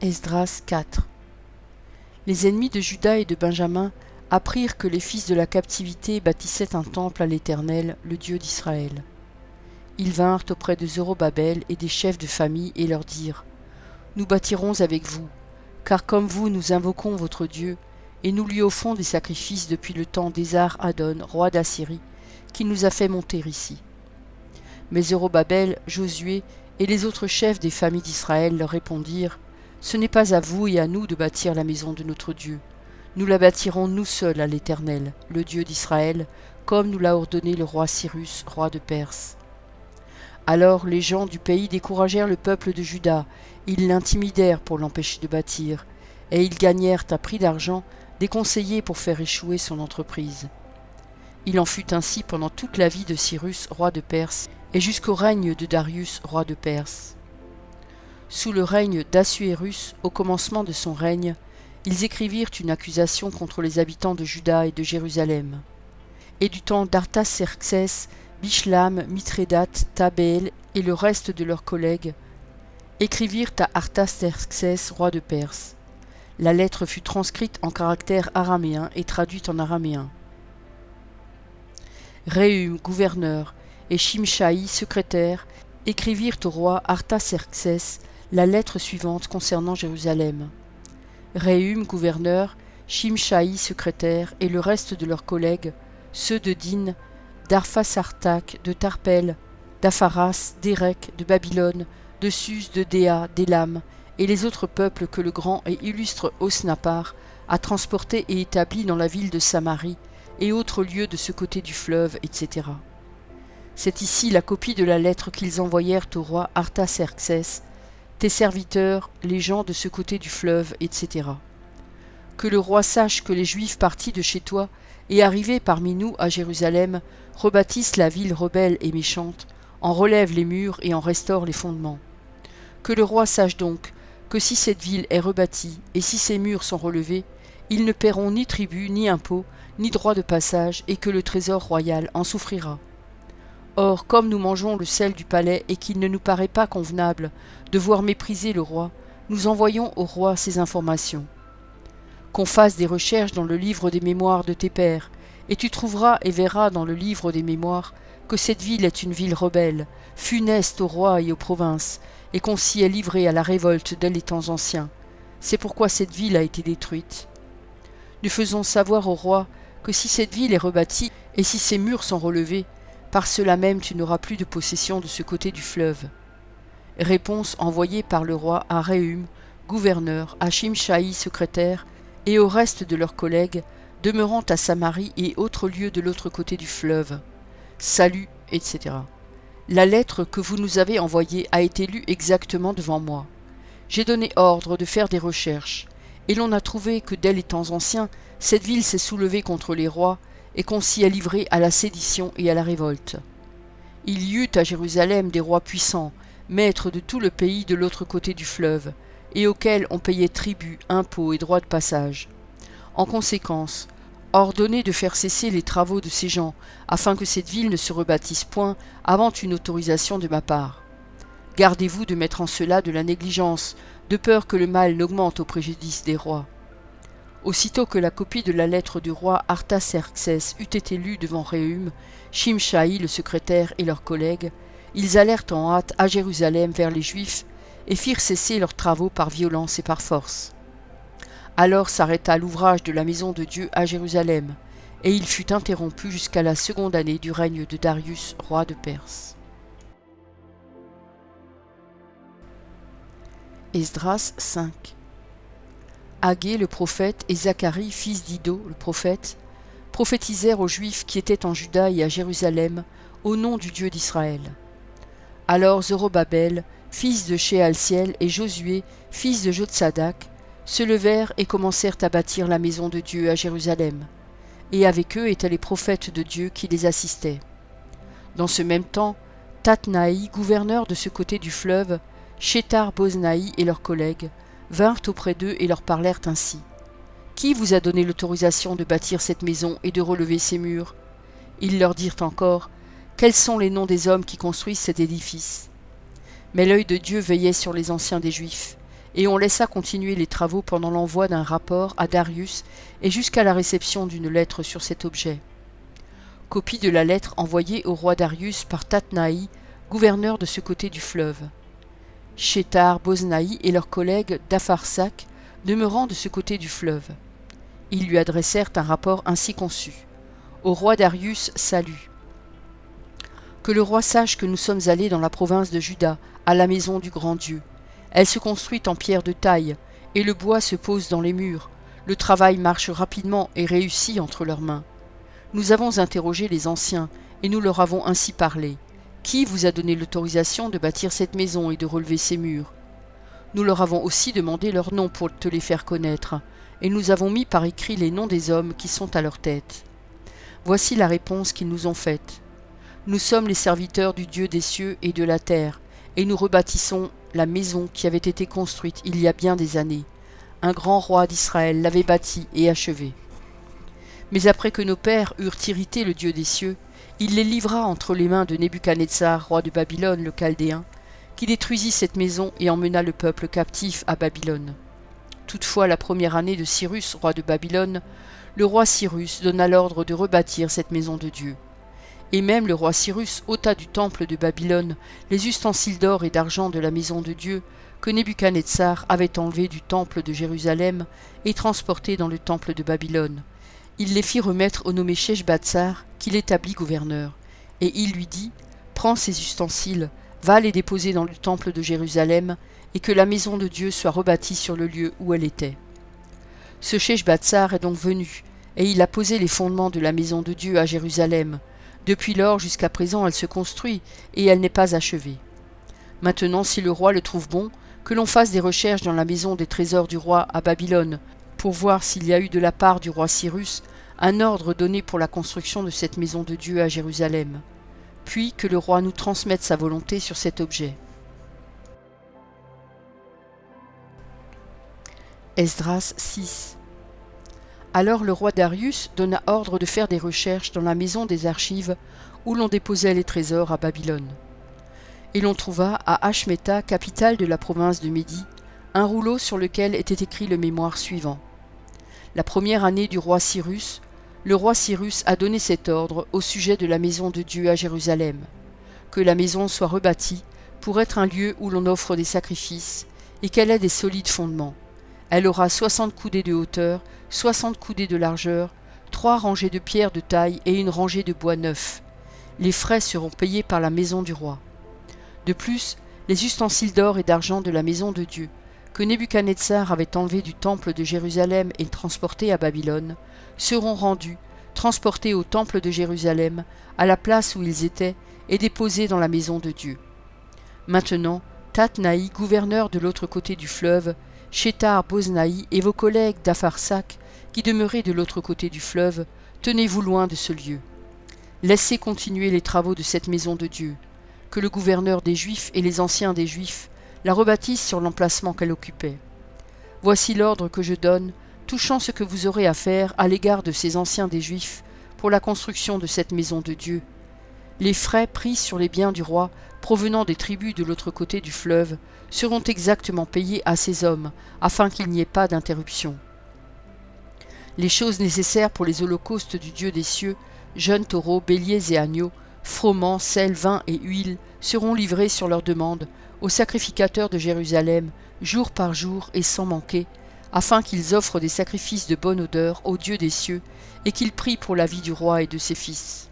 Esdras 4. Les ennemis de Juda et de Benjamin apprirent que les fils de la captivité bâtissaient un temple à l'Éternel, le Dieu d'Israël. Ils vinrent auprès de Zorobabel et des chefs de famille et leur dirent : Nous bâtirons avec vous, car comme vous nous invoquons votre Dieu, et nous lui offrons des sacrifices depuis le temps d'Ésar-Hadon, roi d'Assyrie, qui nous a fait monter ici. Mais Zorobabel, Josué et les autres chefs des familles d'Israël leur répondirent : Ce n'est pas à vous et à nous de bâtir la maison de notre Dieu. Nous la bâtirons nous seuls à l'Éternel, le Dieu d'Israël, comme nous l'a ordonné le roi Cyrus, roi de Perse. Alors les gens du pays découragèrent le peuple de Juda, ils l'intimidèrent pour l'empêcher de bâtir, et ils gagnèrent à prix d'argent des conseillers pour faire échouer son entreprise. Il en fut ainsi pendant toute la vie de Cyrus, roi de Perse, et jusqu'au règne de Darius, roi de Perse. Sous le règne d'Assuérus, au commencement de son règne, ils écrivirent une accusation contre les habitants de Juda et de Jérusalem. Et du temps d'Artaxerxès, Bishlam, Mithrédate, Tabeel et le reste de leurs collègues écrivirent à Artaxerxès, roi de Perse. La lettre fut transcrite en caractères araméens et traduite en araméen. Réhum, gouverneur, et Shimshaï, secrétaire, écrivirent au roi Artaxerxès la lettre suivante concernant Jérusalem. Réhum, gouverneur, Shimshaï, secrétaire, et le reste de leurs collègues, ceux de Din, d'Arphasartac, de Tarpel, d'Apharas, d'Érec, de Babylone, de Suse, de Déa, d'Élam, et les autres peuples que le grand et illustre Osnappar a transportés et établis dans la ville de Samarie et autres lieux de ce côté du fleuve, etc. C'est ici la copie de la lettre qu'ils envoyèrent au roi Artaxerxès, tes serviteurs, les gens de ce côté du fleuve, etc. Que le roi sache que les Juifs partis de chez toi et arrivés parmi nous à Jérusalem rebâtissent la ville rebelle et méchante, en relèvent les murs et en restaurent les fondements. Que le roi sache donc que si cette ville est rebâtie et si ses murs sont relevés, ils ne paieront ni tribut, ni impôt, ni droit de passage, et que le trésor royal en souffrira. Or, comme nous mangeons le sel du palais et qu'il ne nous paraît pas convenable de voir mépriser le roi, nous envoyons au roi ces informations. Qu'on fasse des recherches dans le livre des mémoires de tes pères, et tu trouveras et verras dans le livre des mémoires que cette ville est une ville rebelle, funeste au roi et aux provinces, et qu'on s'y est livré à la révolte dès les temps anciens. C'est pourquoi cette ville a été détruite. Nous faisons savoir au roi que si cette ville est rebâtie et si ses murs sont relevés, par cela même tu n'auras plus de possession de ce côté du fleuve. Réponse envoyée par le roi à Réhum, gouverneur, à Shimshaï, secrétaire, et au reste de leurs collègues, demeurant à Samarie et autres lieux de l'autre côté du fleuve. Salut, etc. La lettre que vous nous avez envoyée a été lue exactement devant moi. J'ai donné ordre de faire des recherches, et l'on a trouvé que dès les temps anciens, cette ville s'est soulevée contre les rois, et qu'on s'y est livré à la sédition et à la révolte. Il y eut à Jérusalem des rois puissants, maîtres de tout le pays de l'autre côté du fleuve, et auxquels on payait tribut, impôts et droits de passage. En conséquence, ordonnez de faire cesser les travaux de ces gens, afin que cette ville ne se rebâtisse point avant une autorisation de ma part. Gardez-vous de mettre en cela de la négligence, de peur que le mal n'augmente au préjudice des rois. Aussitôt que la copie de la lettre du roi Artaxerxès eut été lue devant Réhum, Shimshaï le secrétaire et leurs collègues, ils allèrent en hâte à Jérusalem vers les Juifs et firent cesser leurs travaux par violence et par force. Alors s'arrêta l'ouvrage de la maison de Dieu à Jérusalem, et il fut interrompu jusqu'à la seconde année du règne de Darius, roi de Perse. Esdras 5. Agé le prophète et Zacharie, fils d'Iddo le prophète, prophétisèrent aux Juifs qui étaient en Juda et à Jérusalem, au nom du Dieu d'Israël. Alors Zorobabel, fils de Shealtiel, et Josué, fils de Jotsadak, se levèrent et commencèrent à bâtir la maison de Dieu à Jérusalem, et avec eux étaient les prophètes de Dieu qui les assistaient. Dans ce même temps, Tatnaï, gouverneur de ce côté du fleuve, Shethar-Boznaï et leurs collègues, vinrent auprès d'eux et leur parlèrent ainsi. « Qui vous a donné l'autorisation de bâtir cette maison et de relever ses murs ?» Ils leur dirent encore, « Quels sont les noms des hommes qui construisent cet édifice ?» Mais l'œil de Dieu veillait sur les anciens des Juifs, et on laissa continuer les travaux pendant l'envoi d'un rapport à Darius et jusqu'à la réception d'une lettre sur cet objet. Copie de la lettre envoyée au roi Darius par Tatnaï, gouverneur de ce côté du fleuve. Shethar-Boznaï et leurs collègues d'Apharsac, demeurant de ce côté du fleuve. Ils lui adressèrent un rapport ainsi conçu. Au roi Darius, salut. Que le roi sache que nous sommes allés dans la province de Juda, à la maison du grand Dieu. Elle se construit en pierre de taille, et le bois se pose dans les murs. Le travail marche rapidement et réussit entre leurs mains. Nous avons interrogé les anciens, et nous leur avons ainsi parlé. Qui vous a donné l'autorisation de bâtir cette maison et de relever ces murs? Nous leur avons aussi demandé leurs noms pour te les faire connaître, et nous avons mis par écrit les noms des hommes qui sont à leur tête. Voici la réponse qu'ils nous ont faite. Nous sommes les serviteurs du Dieu des cieux et de la terre, et nous rebâtissons la maison qui avait été construite il y a bien des années. Un grand roi d'Israël l'avait bâtie et achevée. Mais après que nos pères eurent irrité le Dieu des cieux, il les livra entre les mains de Nebuchadnezzar, roi de Babylone le Chaldéen, qui détruisit cette maison et emmena le peuple captif à Babylone. Toutefois, la première année de Cyrus, roi de Babylone, le roi Cyrus donna l'ordre de rebâtir cette maison de Dieu. Et même le roi Cyrus ôta du temple de Babylone les ustensiles d'or et d'argent de la maison de Dieu que Nebuchadnezzar avait enlevés du temple de Jérusalem et transportés dans le temple de Babylone. Il les fit remettre au nommé Sheshbatsar, qu'il établit gouverneur. Et il lui dit, « Prends ces ustensiles, va les déposer dans le temple de Jérusalem, et que la maison de Dieu soit rebâtie sur le lieu où elle était. » Ce Sheshbatsar est donc venu, et il a posé les fondements de la maison de Dieu à Jérusalem. Depuis lors jusqu'à présent elle se construit, et elle n'est pas achevée. Maintenant, si le roi le trouve bon, que l'on fasse des recherches dans la maison des trésors du roi à Babylone, pour voir s'il y a eu de la part du roi Cyrus un ordre donné pour la construction de cette maison de Dieu à Jérusalem. Puis que le roi nous transmette sa volonté sur cet objet. Esdras 6. Alors le roi Darius donna ordre de faire des recherches dans la maison des archives où l'on déposait les trésors à Babylone. Et l'on trouva à Ashméta, capitale de la province de Médie, un rouleau sur lequel était écrit le mémoire suivant. La première année du roi Cyrus, le roi Cyrus a donné cet ordre au sujet de la maison de Dieu à Jérusalem, que la maison soit rebâtie pour être un lieu où l'on offre des sacrifices et qu'elle ait des solides fondements. Elle aura 60 coudées de hauteur, 60 coudées de largeur, 3 rangées de pierres de taille et une rangée de bois neuf. Les frais seront payés par la maison du roi. De plus, les ustensiles d'or et d'argent de la maison de Dieu, que Nebuchadnezzar avait enlevés du temple de Jérusalem et transportés à Babylone, seront rendus, transportés au temple de Jérusalem, à la place où ils étaient, et déposés dans la maison de Dieu. Maintenant, Tatnaï, gouverneur de l'autre côté du fleuve, Shethar-Boznaï et vos collègues d'Apharsac, qui demeurez de l'autre côté du fleuve, tenez-vous loin de ce lieu. Laissez continuer les travaux de cette maison de Dieu, que le gouverneur des Juifs et les anciens des Juifs la rebâtissent sur l'emplacement qu'elle occupait. Voici l'ordre que je donne, touchant ce que vous aurez à faire à l'égard de ces anciens des Juifs pour la construction de cette maison de Dieu. Les frais pris sur les biens du roi, provenant des tribus de l'autre côté du fleuve, seront exactement payés à ces hommes, afin qu'il n'y ait pas d'interruption. Les choses nécessaires pour les holocaustes du Dieu des cieux, jeunes taureaux, béliers et agneaux, froment, sel, vin et huile, seront livrés sur leur demande aux sacrificateurs de Jérusalem, jour par jour et sans manquer, afin qu'ils offrent des sacrifices de bonne odeur au Dieu des cieux, et qu'ils prient pour la vie du roi et de ses fils.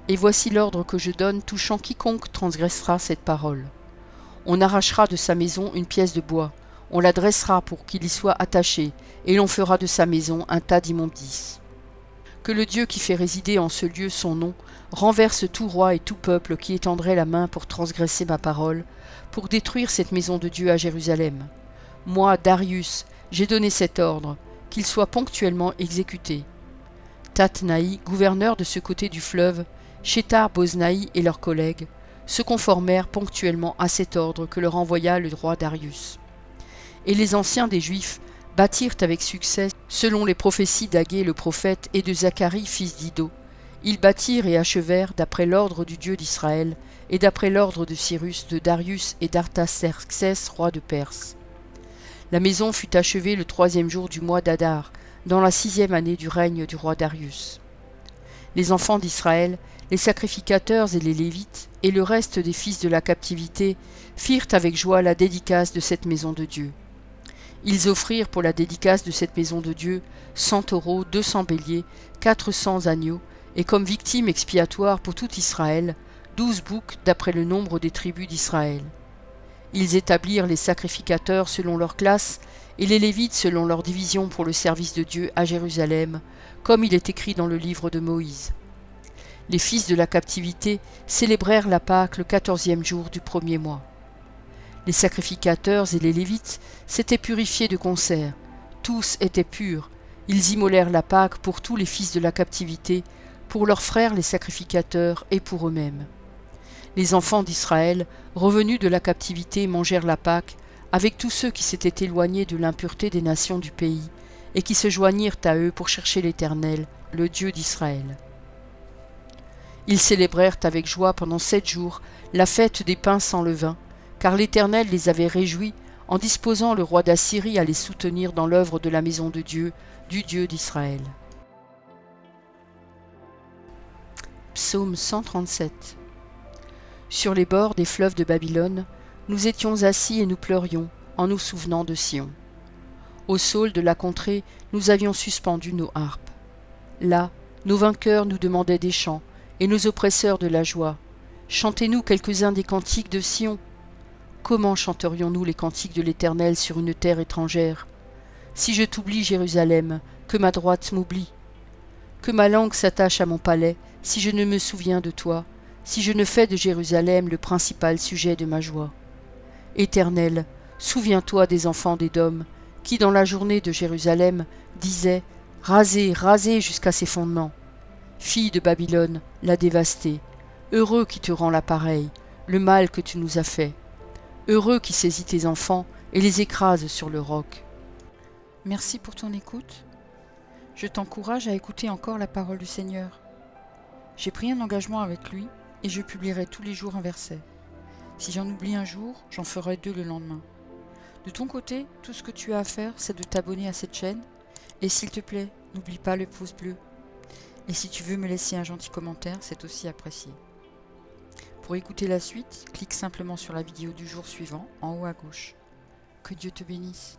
Et voici l'ordre que je donne touchant quiconque transgressera cette parole. On arrachera de sa maison une pièce de bois, on la dressera pour qu'il y soit attaché, et l'on fera de sa maison un tas d'immondices. Que le Dieu qui fait résider en ce lieu son nom renverse tout roi et tout peuple qui étendrait la main pour transgresser ma parole, pour détruire cette maison de Dieu à Jérusalem. Moi, Darius, j'ai donné cet ordre, qu'il soit ponctuellement exécuté. Tatnaï, gouverneur de ce côté du fleuve, Shethar-Boznaï et leurs collègues, se conformèrent ponctuellement à cet ordre que leur envoya le roi Darius. Et les anciens des Juifs bâtirent avec succès, selon les prophéties d'Agé le prophète et de Zacharie fils d'Iddo. Ils bâtirent et achevèrent d'après l'ordre du Dieu d'Israël et d'après l'ordre de Cyrus, de Darius et d'Artaxerxès, roi de Perse. La maison fut achevée le 3e jour du mois d'Adar, dans la 6e année du règne du roi Darius. Les enfants d'Israël, les sacrificateurs et les Lévites, et le reste des fils de la captivité, firent avec joie la dédicace de cette maison de Dieu. Ils offrirent pour la dédicace de cette maison de Dieu 100 taureaux, 200 béliers, 400 agneaux, et comme victime expiatoire pour tout Israël, 12 boucs d'après le nombre des tribus d'Israël. Ils établirent les sacrificateurs selon leur classe et les Lévites selon leur division pour le service de Dieu à Jérusalem, comme il est écrit dans le livre de Moïse. Les fils de la captivité célébrèrent la Pâque le 14e jour du 1er mois. Les sacrificateurs et les Lévites s'étaient purifiés de concert. Tous étaient purs. Ils immolèrent la Pâque pour tous les fils de la captivité, pour leurs frères les sacrificateurs et pour eux-mêmes. Les enfants d'Israël, revenus de la captivité, mangèrent la Pâque avec tous ceux qui s'étaient éloignés de l'impureté des nations du pays et qui se joignirent à eux pour chercher l'Éternel, le Dieu d'Israël. Ils célébrèrent avec joie pendant 7 jours la fête des pains sans levain, car l'Éternel les avait réjouis en disposant le roi d'Assyrie à les soutenir dans l'œuvre de la maison de Dieu, du Dieu d'Israël. Psaume 137. Sur les bords des fleuves de Babylone, nous étions assis et nous pleurions, en nous souvenant de Sion. Au saule de la contrée, nous avions suspendu nos harpes. Là, nos vainqueurs nous demandaient des chants, et nos oppresseurs de la joie. Chantez-nous quelques-uns des cantiques de Sion. Comment chanterions-nous les cantiques de l'Éternel sur une terre étrangère? Si je t'oublie, Jérusalem, que ma droite m'oublie. Que ma langue s'attache à mon palais, si je ne me souviens de toi, si je ne fais de Jérusalem le principal sujet de ma joie. Éternel, souviens-toi des enfants d'Édom, qui dans la journée de Jérusalem disaient « Rasez, rasez jusqu'à ses fondements ». Fille de Babylone, la dévastée, heureux qui te rend l'appareil, le mal que tu nous as fait. Heureux qui saisit tes enfants et les écrase sur le roc. Merci pour ton écoute. Je t'encourage à écouter encore la parole du Seigneur. J'ai pris un engagement avec lui et je publierai tous les jours un verset. Si j'en oublie un jour, j'en ferai 2 le lendemain. De ton côté, tout ce que tu as à faire, c'est de t'abonner à cette chaîne. Et s'il te plaît, n'oublie pas le pouce bleu. Et si tu veux me laisser un gentil commentaire, c'est aussi apprécié. Pour écouter la suite, clique simplement sur la vidéo du jour suivant, en haut à gauche. Que Dieu te bénisse.